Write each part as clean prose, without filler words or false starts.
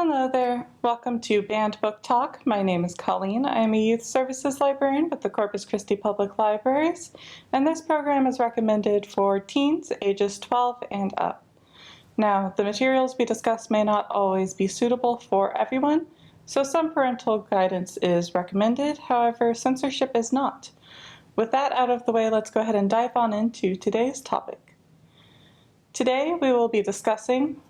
Hello there. Welcome to Banned Book Talk. My name is Colleen. I am a Youth Services Librarian with the Corpus Christi Public Libraries, and this program is recommended for teens ages 12 and up. Now, the materials we discuss may not always be suitable for everyone, so some parental guidance is recommended. However, censorship is not. With that out of the way, let's go ahead and dive on into today's topic. Today, we will be discussing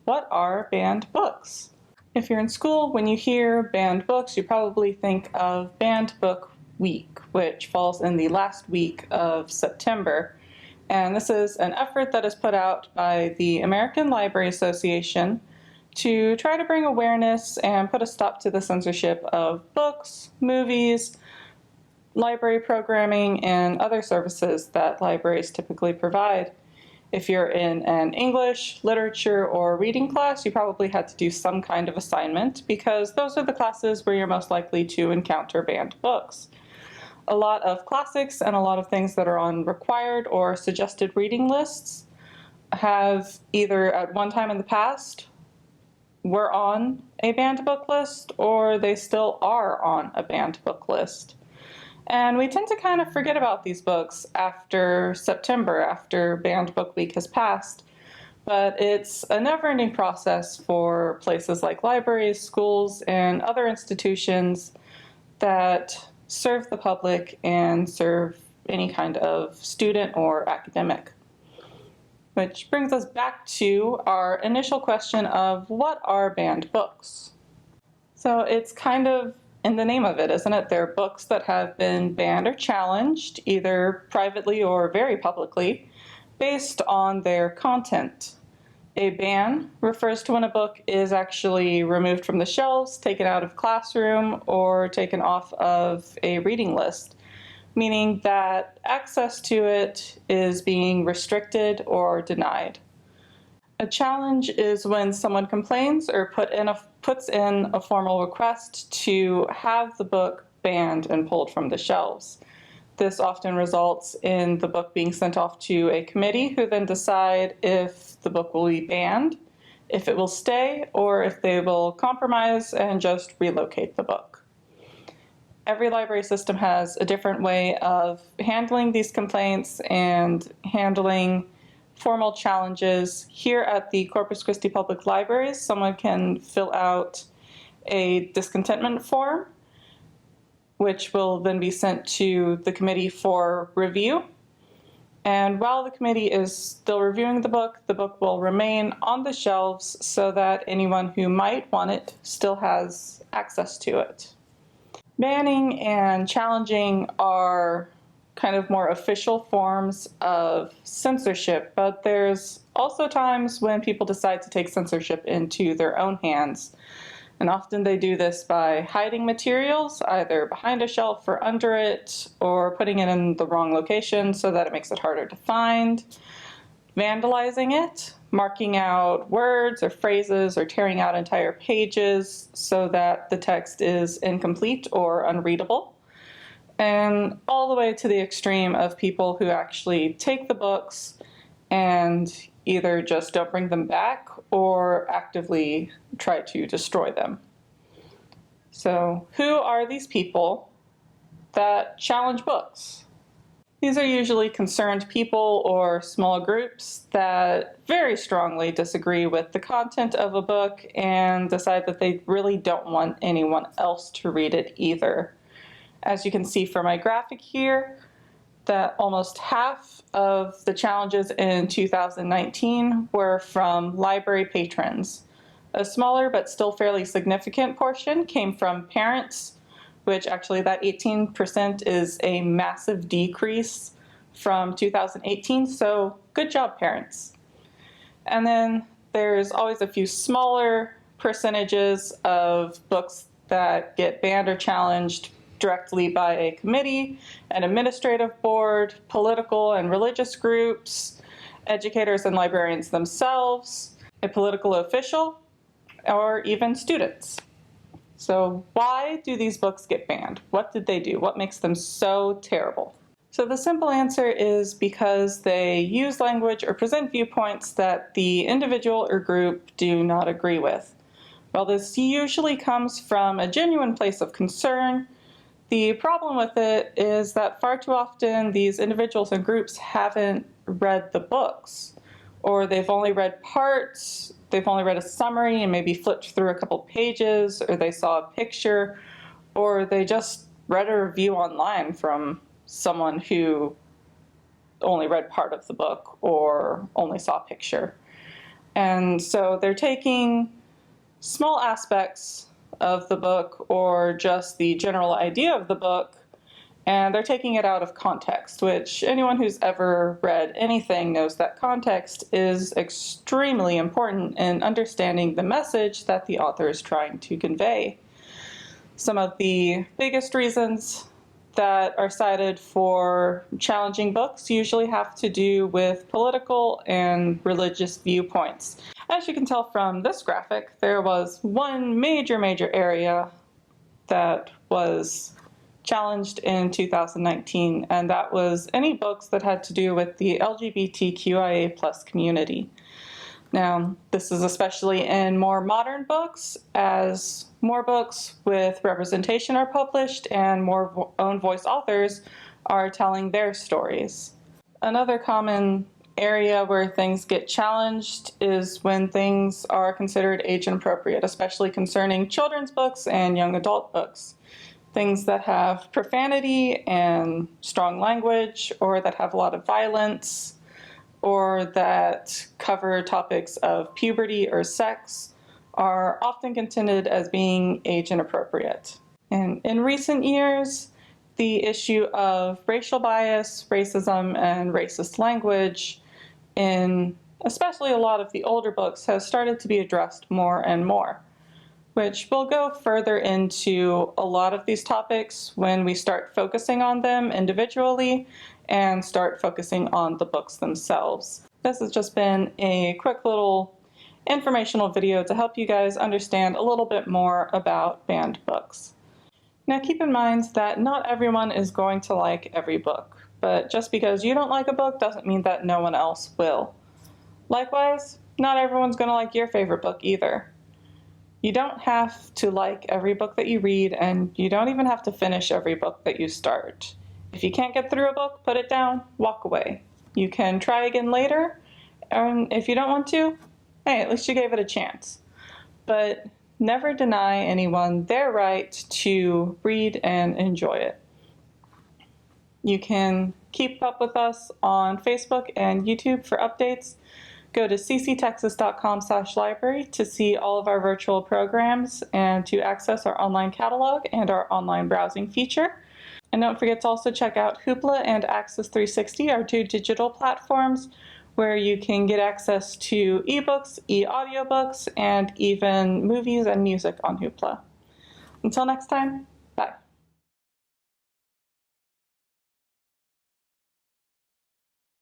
what are banned books. If you're in school, when you hear banned books, you probably think of Banned Book Week, which falls in the last week of September. And this is an effort that is put out by the American Library Association to try to bring awareness and put a stop to the censorship of books, movies, library programming, and other services that libraries typically provide. If you're in an English, literature, or reading class, you probably had to do some kind of assignment because those are the classes where you're most likely to encounter banned books. A lot of classics and a lot of things that are on required or suggested reading lists have either at one time in the past were on a banned book list or they still are on a banned book list. And we tend to kind of forget about these books after September, after Banned Book Week has passed. But it's a never-ending process for places like libraries, schools, and other institutions that serve the public and serve any kind of student or academic. Which brings us back to our initial question of what are banned books? So it's kind of in the name of it, isn't it? They're books that have been banned or challenged, either privately or very publicly, based on their content. A ban refers to when a book is actually removed from the shelves, taken out of classroom, or taken off of a reading list, meaning that access to it is being restricted or denied. A challenge is when someone complains or puts in a formal request to have the book banned and pulled from the shelves. This often results in the book being sent off to a committee who then decide if the book will be banned, if it will stay, or if they will compromise and just relocate the book. Every library system has a different way of handling these complaints and handling formal challenges. Here at the Corpus Christi Public Libraries, someone can fill out a discontentment form, which will then be sent to the committee for review. And while the committee is still reviewing the book will remain on the shelves so that anyone who might want it still has access to it. Banning and challenging are kind of more official forms of censorship, but there's also times when people decide to take censorship into their own hands. And often they do this by hiding materials, either behind a shelf or under it, or putting it in the wrong location so that it makes it harder to find, vandalizing it, marking out words or phrases, or tearing out entire pages so that the text is incomplete or unreadable. And all the way to the extreme of people who actually take the books and either just don't bring them back or actively try to destroy them. So who are these people that challenge books? These are usually concerned people or small groups that very strongly disagree with the content of a book and decide that they really don't want anyone else to read it either. As you can see from my graphic here, that almost half of the challenges in 2019 were from library patrons. A smaller but still fairly significant portion came from parents, which actually that 18% is a massive decrease from 2018, so good job, parents. And then there's always a few smaller percentages of books that get banned or challenged directly by a committee, an administrative board, political and religious groups, educators and librarians themselves, a political official, or even students. So why do these books get banned? What did they do? What makes them so terrible? So the simple answer is because they use language or present viewpoints that the individual or group do not agree with. While this usually comes from a genuine place of concern, the problem with it is that far too often these individuals and groups haven't read the books, or they've only read parts, they've only read a summary and maybe flipped through a couple pages, or they saw a picture, or they just read a review online from someone who only read part of the book or only saw a picture. And so they're taking small aspects of the book or just the general idea of the book, and they're taking it out of context, which anyone who's ever read anything knows that context is extremely important in understanding the message that the author is trying to convey. Some of the biggest reasons that are cited for challenging books usually have to do with political and religious viewpoints. As you can tell from this graphic, there was one major area that was challenged in 2019, and that was any books that had to do with the LGBTQIA+ community. Now, this is especially in more modern books, as more books with representation are published and more own voice authors are telling their stories. Another common area where things get challenged is when things are considered age inappropriate, especially concerning children's books and young adult books. Things that have profanity and strong language, or that have a lot of violence, or that cover topics of puberty or sex, are often contended as being age inappropriate. And in recent years, the issue of racial bias, racism, and racist language in especially a lot of the older books has started to be addressed more and more, which we'll go further into a lot of these topics when we start focusing on them individually and start focusing on the books themselves. This has just been a quick little informational video to help you guys understand a little bit more about banned books. Now keep in mind that not everyone is going to like every book, but just because you don't like a book doesn't mean that no one else will. Likewise, not everyone's going to like your favorite book either. You don't have to like every book that you read, and you don't even have to finish every book that you start. If you can't get through a book, put it down, walk away. You can try again later, and if you don't want to, hey, at least you gave it a chance. But never deny anyone their right to read and enjoy it. You can keep up with us on Facebook and YouTube for updates. Go to cctexas.com/library to see all of our virtual programs and to access our online catalog and our online browsing feature. And don't forget to also check out Hoopla and Access 360, our two digital platforms, where you can get access to ebooks, e-audiobooks, and even movies and music on Hoopla. Until next time, bye.